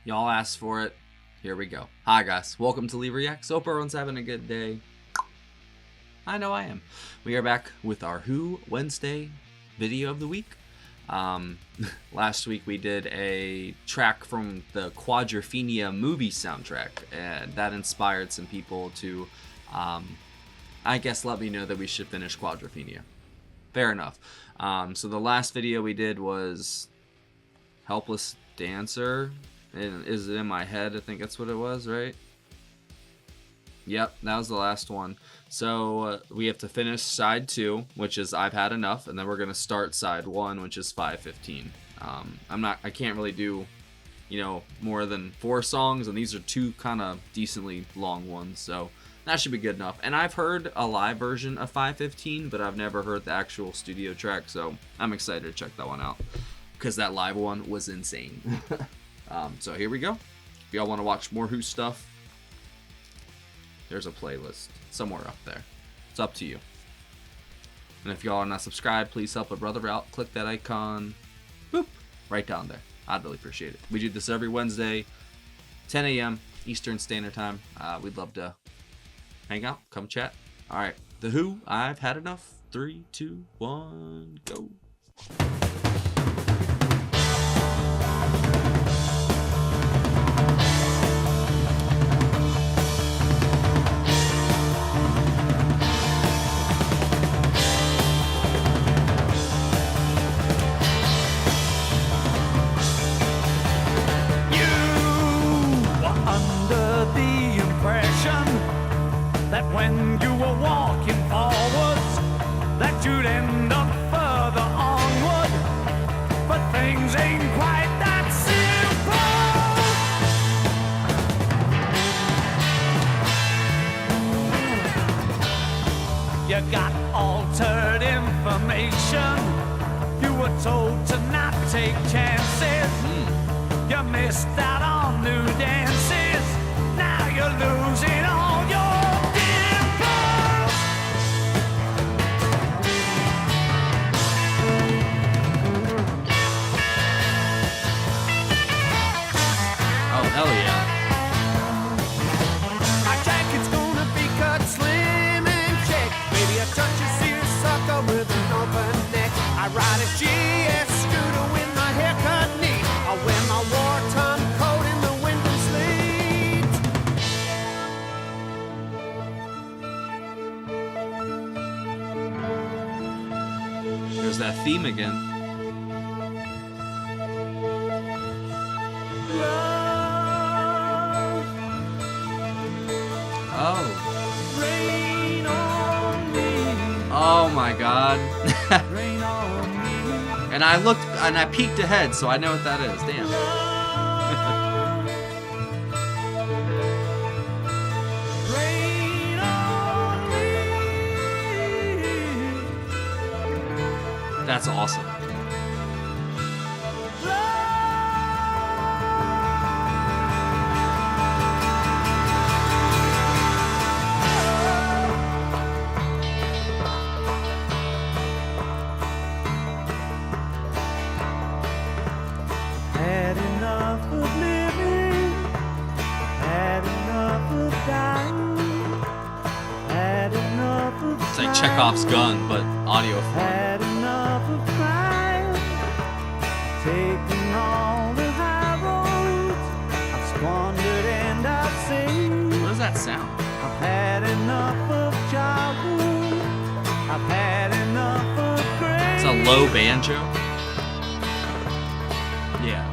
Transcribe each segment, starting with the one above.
Y'all asked for it. Here we go. Hi guys, welcome to Lee Reacts. Hope everyone's having a good day. I know I am. We are back with our Who Wednesday video of the week. Last week we did a track from the Quadrophenia movie soundtrack, and that inspired some people to, I guess, let me know that we should finish Quadrophenia. Fair enough. So the last video we did was Helpless Dancer. Is it in my head? I think that's what it was, right? Yep, that was the last one. So we have to finish side 2, which is I've Had Enough, and then we're gonna start side 1, which is 515. I can't really do, more than 4 songs, and these are 2 kind of decently long ones, so that should be good enough. And I've heard a live version of 515, but I've never heard the actual studio track, so I'm excited to check that one out because that live one was insane. So here we go. If y'all want to watch more Who stuff, there's a playlist somewhere up there. It's up to you. And if y'all are not subscribed, please help a brother out. Click that icon, boop, right down there. I'd really appreciate it. We do this every Wednesday, 10 a.m. Eastern Standard Time. We'd love to hang out, come chat. All right, The Who, I've Had Enough. 3, 2, 1, go. That when you were walking forwards, that you'd end up further onward, but things ain't quite that simple. You got altered information. You were told to not take chances. You missed out on new dances. Now you're losing all your hell yeah. My jacket's gonna be cut slim and check. Maybe a touch of seersucker with an open neck. I ride a GS scooter with my haircut neat. I wear my war-time coat in the window sleeves. There's that theme again. Oh. Oh my god. And I looked and I peeked ahead, so I know what that is. Damn. That's awesome. Had enough of living, had enough of dying, had enough of It's like Chekhov's gun, but audio form. had enough of crying, taking all the high roads. I've squandered and I've saved. What does that sound? I've had enough of childhood. I've had enough of grace. It's a low banjo. Yeah.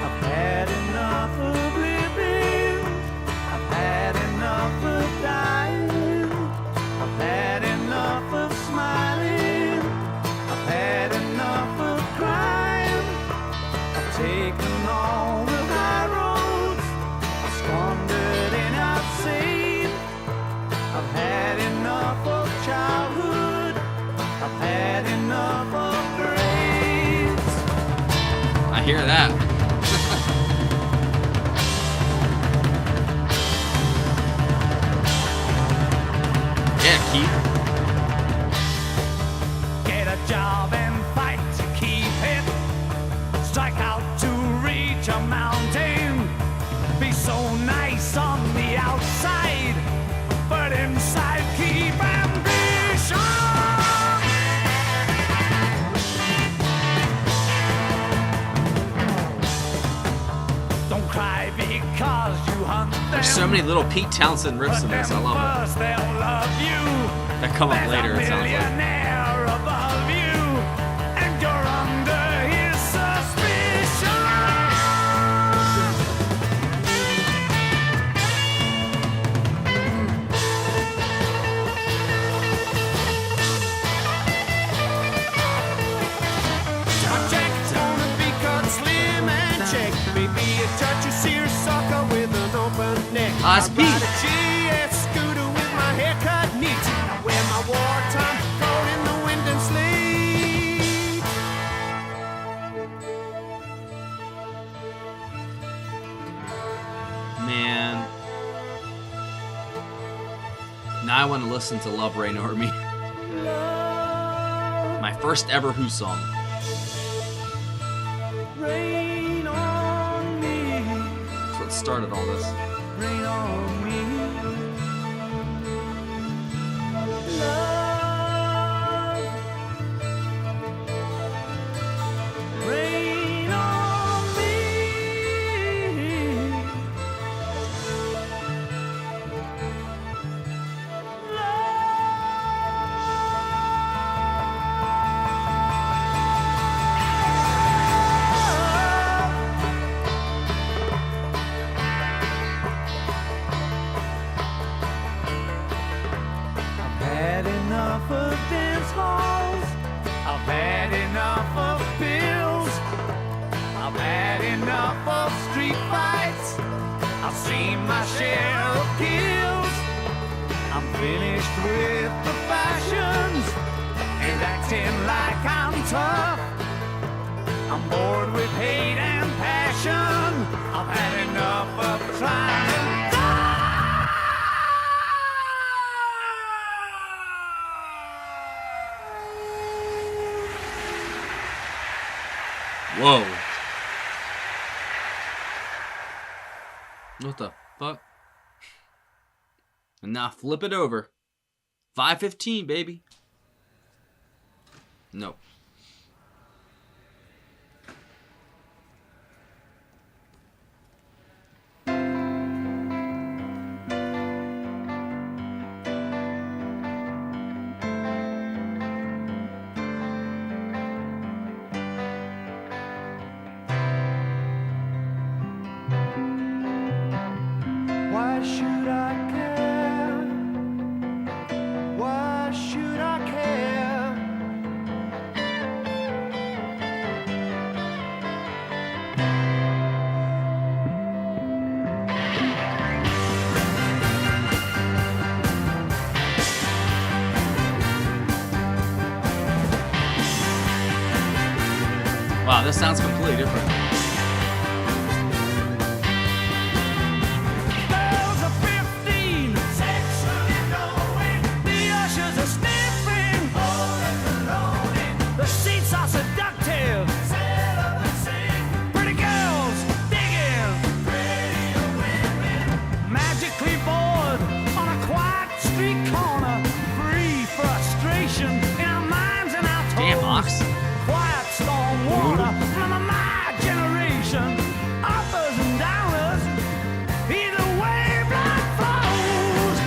I've had enough of living. I've had enough of dying. I've had enough of smiling. I've had enough of crying. I've taken all the high roads. I've squandered and I've saved. I've had enough of childhood. I've had enough of grace. I hear that. Yeah, Keith. Get a job and fight to keep it. so many little Pete Townsend riffs in this. I love it. That come up later, it sounds like. That's Pete. Scooter with my haircut neat. I wear my wartime coat in the wind and sleet. Man. Now I want to listen to Love Reign O'er Me. My first ever Who song. Rain on me. That's what started all this. Rain on me. Love. Rain on me. My share of kills. I'm finished with the fashions and acting like I'm tough. I'm bored with hate and passion. I've had enough of trying to die. Whoa. What the fuck? And now flip it over. 5:15, baby. Nope. Why should I care? Why should I care? Wow, this sounds completely different. Damn, Ox. Quiet storm water from my generation. Uppers and downers, either way blood flows.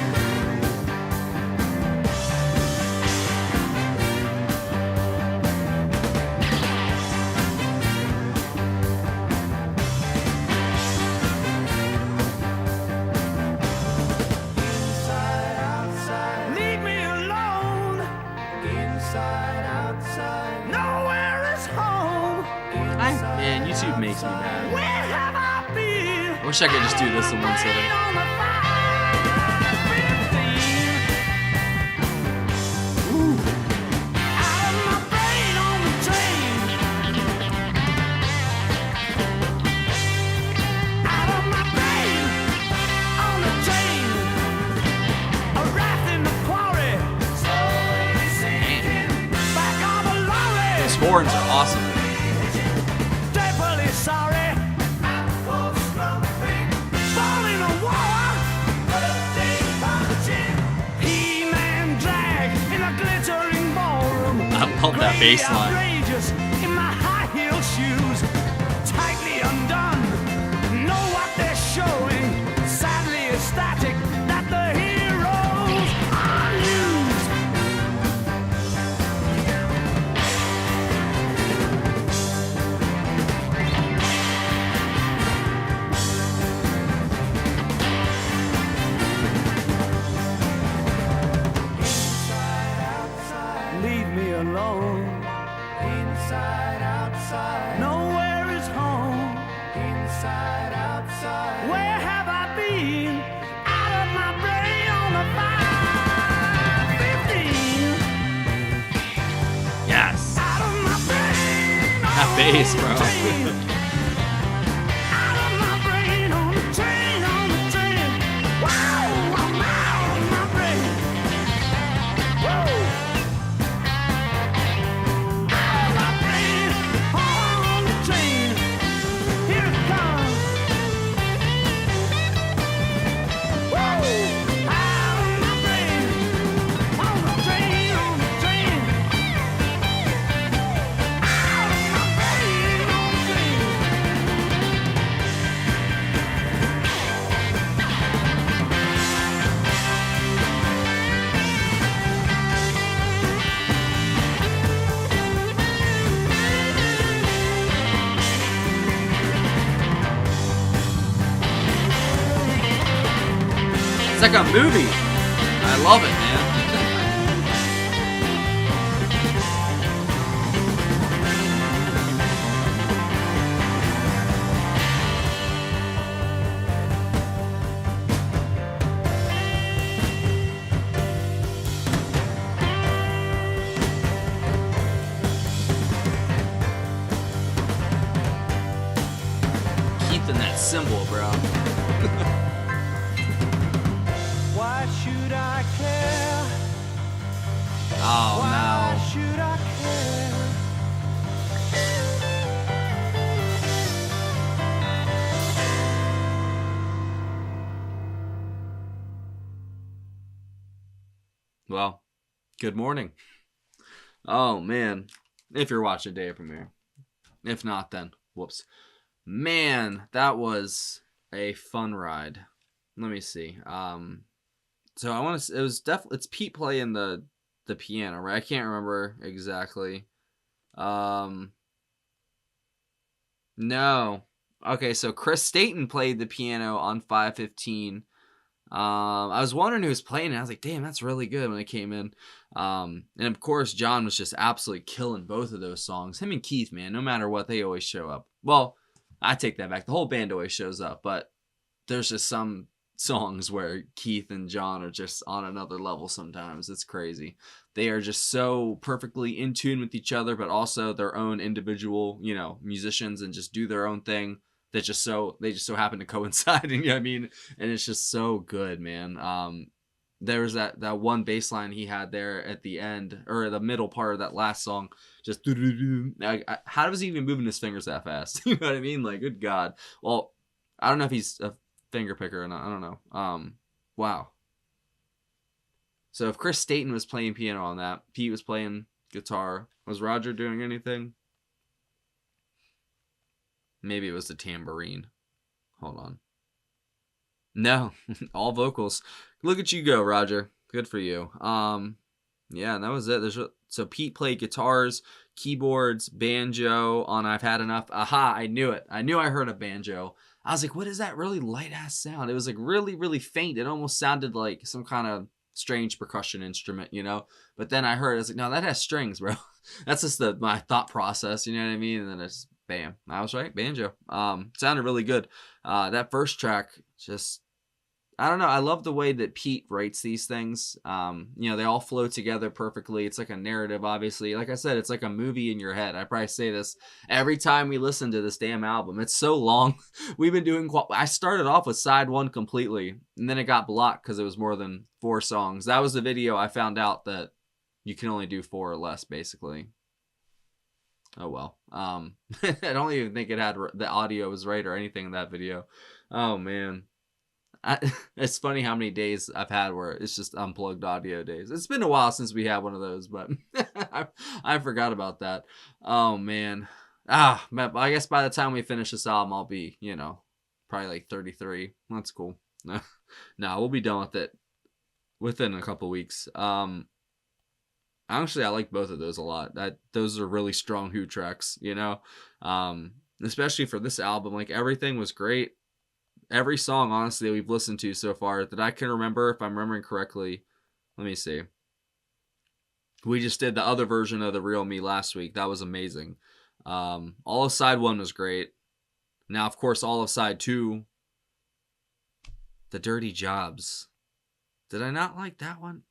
Inside, outside, leave me alone. Inside, outside, nowhere is home. Man, YouTube makes me mad. Where have I been? I wish I could just do this in one sitting. On the 5:15. Ooh. Out of my brain on the train. Out of my brain on the train. A raft in the quarry. Slowly sinking back on the lorry. Those horns are awesome. Doubly sorry. Falling a war. He-Man drag in a glittering ballroom. I love that bass line. Outrageous in my high heel shoes. Tightly undone. Know what they're showing. Sadly, it's leave me alone. Inside, outside, nowhere is home. Inside, outside, where have I been? Out of my brain on the 515. Yes. Out of my brain. That bass, bro. Out of my brain on the train, on the train. Wow, I'm out of my brain. Woo! Out of my brain on the train. Here it comes. Woo! Out of my brain on the train, on the train. Out of my brain on the train. It's like a movie. I love it, man. Keeping that symbol, bro. Why should I care? Oh Why no. should I care? Well, good morning. Oh man. If you're watching day of premiere. If not, then whoops. Man, that was a fun ride. Let me see. So I want to. It was definitely. It's Pete playing the piano, right? I can't remember exactly. No. Okay, so Chris Staten played the piano on 515. I was wondering who was playing it. I was like, damn, that's really good when it came in. And of course, John was just absolutely killing both of those songs. Him and Keith, man, no matter what, they always show up. Well, I take that back. The whole band always shows up, but there's just some songs where Keith and John are just on another level sometimes. It's crazy. They are just so perfectly in tune with each other, but also their own individual, musicians, and just do their own thing. They just so happen to coincide, you know what I mean? And it's just so good, man. There was that one bass line he had there at the end, or the middle part of that last song, just how was he even moving his fingers that fast? You know what I mean? Like, good God. Well, I don't know if he's a finger picker or not. I don't know. Wow. So if Chris Staten was playing piano on that, Pete was playing guitar. Was Roger doing anything? Maybe it was the tambourine. Hold on. No, all vocals. Look at you go, Roger. Good for you. Yeah, and that was it. So Pete played guitars, keyboards, banjo on I've Had Enough. Aha, I knew it. I knew I heard a banjo. I was like, what is that really light-ass sound? It was like really, really faint. It almost sounded like some kind of strange percussion instrument, But then I heard, I was like, no, that has strings, bro. That's just my thought process, you know what I mean? And then it's bam. I was right, banjo. Sounded really good. That first track, just, I don't know. I love the way that Pete writes these things. They all flow together perfectly. It's like a narrative, obviously. Like I said, it's like a movie in your head. I probably say this every time we listen to this damn album. It's so long. We've been doing, I started off with side one completely, and then it got blocked because it was more than 4 songs. That was the video I found out that you can only do 4 or less, basically. Oh, well. I don't even think it had the audio was right or anything in that video. Oh, man. It's funny how many days I've had where it's just unplugged audio days. It's been a while since we had one of those, but I forgot about that. Oh, man. I guess by the time we finish this album, I'll be, probably like 33. That's cool. No, we'll be done with it within a couple weeks. Actually, I like both of those a lot. Those are really strong Who tracks, especially for this album. Like, everything was great. Every song, honestly, that we've listened to so far that I can remember, if I'm remembering correctly, let me see. We just did the other version of The Real Me last week. That was amazing. All of side 1 was great. Now, of course, all of side 2, The Dirty Jobs. Did I not like that one?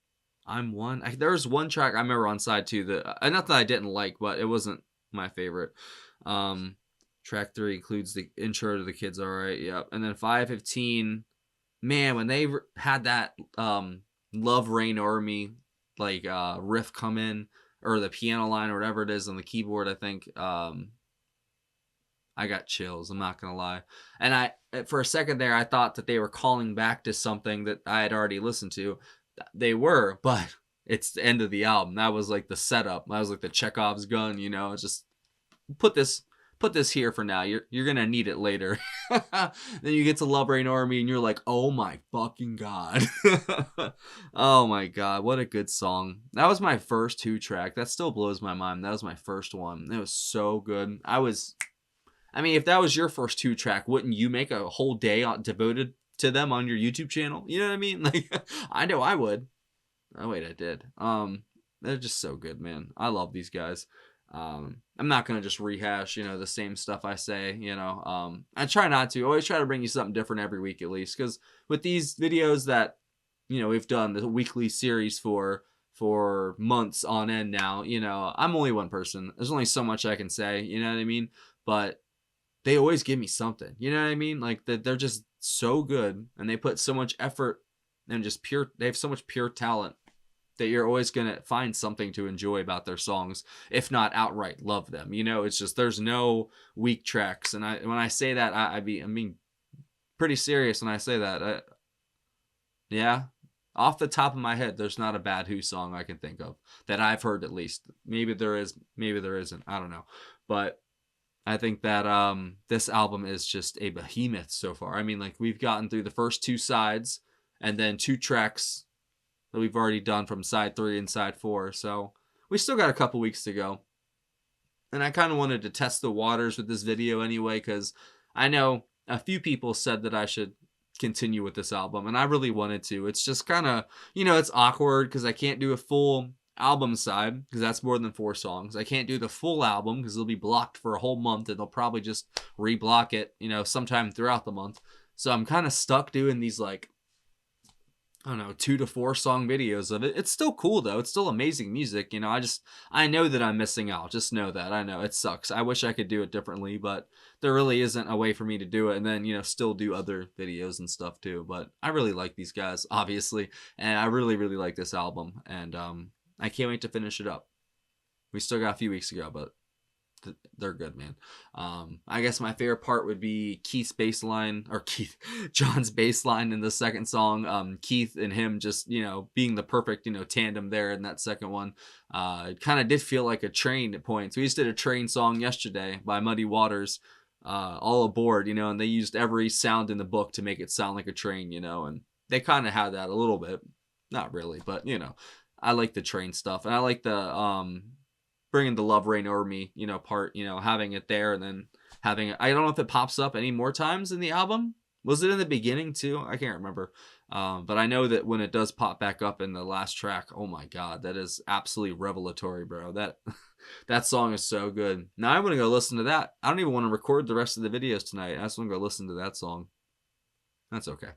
I'm One. There was one track I remember on side 2 that, not that I didn't like, but it wasn't my favorite. Track 3 includes the intro to The Kids Alright. Yep. And then 5:15, man, when they had that Love Rain O'er Me like riff come in, or the piano line or whatever it is on the keyboard, I think, I got chills, I'm not gonna lie. And for a second there, I thought that they were calling back to something that I had already listened to. They were, but it's the end of the album. That was like the setup. That was like the Chekhov's gun, you know. It's just put this here for now. You're gonna need it later. Then you get to Love Rain O'er Me and you're like, oh my fucking god. Oh my god, what a good song. That was my first 2-track. That still blows my mind. That was my first one. It was so good. I mean, if that was your first 2-track, wouldn't you make a whole day devoted to them on your YouTube channel? You know what I mean? Like, I know I would. Oh wait, I did. They're just so good, man. I love these guys. I'm not gonna just rehash, you know, the same stuff I say. You know, I try not to. Always try to bring you something different every week at least, because with these videos that, you know, we've done the weekly series for months on end now. You know, I'm only one person. There's only so much I can say. You know what I mean? But they always give me something. You know what I mean? Like, they're just so good, and they put so much effort and just they have so much pure talent that you're always going to find something to enjoy about their songs, if not outright love them. You know, it's just, there's no weak tracks. And when I say that, I mean pretty serious when I say that. Yeah, off the top of my head, there's not a bad Who song I can think of that I've heard, at least. Maybe there is, maybe there isn't. I don't know. But I think that this album is just a behemoth so far. I mean, like, we've gotten through the first 2 sides and then 2 tracks that we've already done from side 3 and side 4. So we still got a couple weeks to go. And I kind of wanted to test the waters with this video anyway, because I know a few people said that I should continue with this album, and I really wanted to. It's just kind of, you know, it's awkward because I can't do a full album side because that's more than 4 songs. I can't do the full album because it'll be blocked for a whole month, and they'll probably just reblock it, you know, sometime throughout the month. So I'm kind of stuck doing these, like, I don't know, 2 to 4 song videos of it. It's still cool though. It's still amazing music. You know, I know that I'm missing out. Just know that. I know it sucks. I wish I could do it differently, but there really isn't a way for me to do it and then, you know, still do other videos and stuff too. But I really like these guys, obviously. And I really, really like this album. And I can't wait to finish it up. We still got a few weeks to go, but they're good, man. I guess my favorite part would be John's bass line in the second song. Keith and him just, you know, being the perfect, you know, tandem there in that second one. It kind of did feel like a train at points. We just did a train song yesterday by Muddy Waters, All Aboard, you know, and they used every sound in the book to make it sound like a train, you know, and they kind of had that a little bit. Not really, but, you know, I like the train stuff, and I like the bringing the Love Rain O'er Me, you know, part, you know, having it there and then having it. I don't know if it pops up any more times in the album. Was it in the beginning too? I can't remember. But I know that when it does pop back up in the last track, oh my God, that is absolutely revelatory, bro. That song is so good. Now I want to go listen to that. I don't even want to record the rest of the videos tonight. I just want to go listen to that song. That's okay.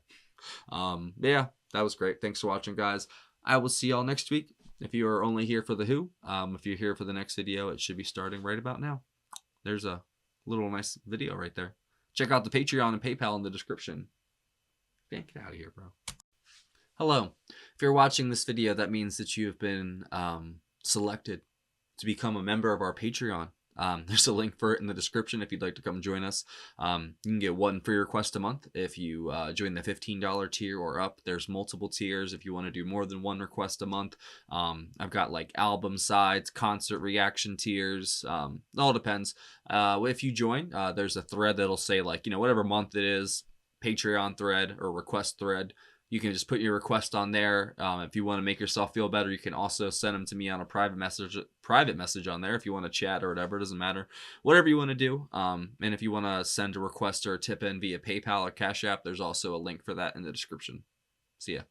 Yeah, that was great. Thanks for watching, guys. I will see y'all next week. If you are only here for the Who, if you're here for the next video, it should be starting right about now. There's a little nice video right there. Check out the Patreon and PayPal in the description. Man, get out of here, bro. Hello. If you're watching this video, that means that you have been selected to become a member of our Patreon. There's a link for it in the description if you'd like to come join us. You can get 1 free request a month if you join the $15 tier or up. There's multiple tiers if you want to do more than 1 request a month. I've got like album sides, concert reaction tiers. It all depends. If you join, there's a thread that'll say, like, you know, whatever month it is, Patreon thread or request thread. You can just put your request on there. If you want to make yourself feel better, you can also send them to me on a private message on there if you want to chat or whatever. It doesn't matter. Whatever you want to do. And if you want to send a request or a tip in via PayPal or Cash App, there's also a link for that in the description. See ya.